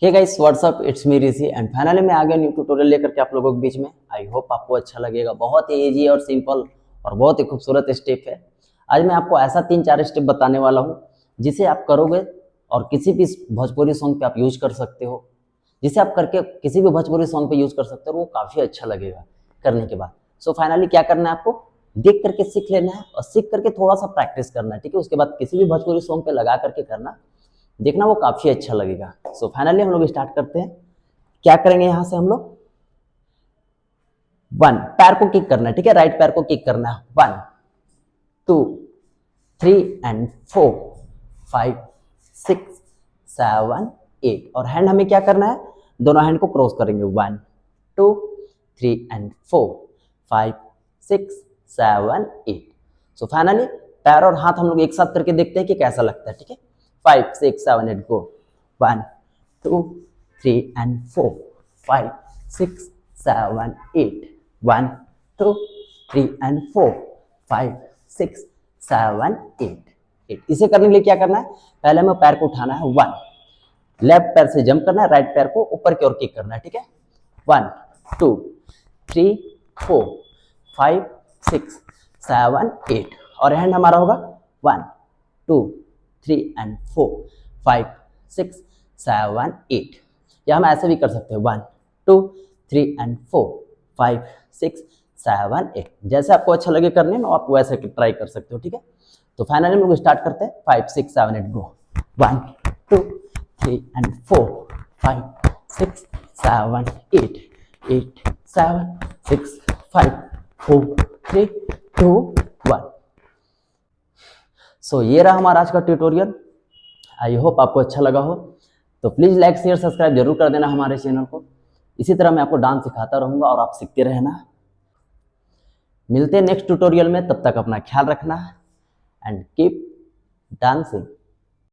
Hey guys what's up, it's me Rishi and finally मैं आ गया न्यू ट्यूटोरियल लेकर के आप लोगों के बीच में। आई होप आपको अच्छा लगेगा। बहुत ही इजी और सिंपल और बहुत ही खूबसूरत स्टेप है। आज मैं आपको ऐसा 3-4 स्टेप बताने वाला हूँ जिसे आप करोगे और किसी भी भोजपुरी सॉन्ग पे आप यूज कर सकते हो, जिसे आप करके किसी भी भोजपुरी सॉन्ग पे यूज कर सकते हो, वो काफ़ी अच्छा लगेगा करने के बाद। सो फाइनली क्या करना है, आपको देख करके सीख लेना है और सीख करके थोड़ा सा प्रैक्टिस करना है, ठीक है। उसके बाद किसी भी भोजपुरी सॉन्ग पे लगा करके करना, देखना वो काफ़ी अच्छा लगेगा। सो फाइनली हम लोग स्टार्ट करते हैं। क्या करेंगे, यहाँ से हम लोग 1 पैर को किक करना है, ठीक है। राइट पैर को किक करना है। 1 2 3 एंड 4 5 6 7 8 और हैंड हमें क्या करना है, दोनों हैंड को क्रॉस करेंगे। 1 2 3 एंड 4 5 6 7 8। सो फाइनली पैर और हाथ हम लोग एक साथ करके देखते हैं कि कैसा लगता है, ठीक है। 5 6 7 8 गो। 1 2 3 एंड 4 5 6 7 8। 1 2 3 एंड 4 5 6 7 8। इसे करने के लिए क्या करना है, पहले हमें पैर को उठाना है। 1 लेफ्ट पैर से जंप करना है, राइट पैर को ऊपर की ओर किक करना है, ठीक है। 1 2 3 4 5 6 7 8 और हैंड हमारा होगा 1 2 3 एंड 4 5 6 7 8। या हम ऐसे भी कर सकते हैं 1 2 3 एंड 4 5 6 7 8। जैसे आपको अच्छा लगे करने में आप वैसे ट्राई कर सकते हो, ठीक है। तो फाइनली हम लोग स्टार्ट करते हैं। 5 6 7 8 गो। 1 2 3 एंड 4 5 6 7 8 8 7 6 5 4 3 2 1। सो ये रहा हमारा आज का ट्यूटोरियल। आई होप आपको अच्छा लगा हो। तो प्लीज़ लाइक शेयर सब्सक्राइब जरूर कर देना हमारे चैनल को। इसी तरह मैं आपको डांस सिखाता रहूँगा और आप सीखते रहना। मिलते हैं नेक्स्ट ट्यूटोरियल में, तब तक अपना ख्याल रखना एंड कीप डांसिंग।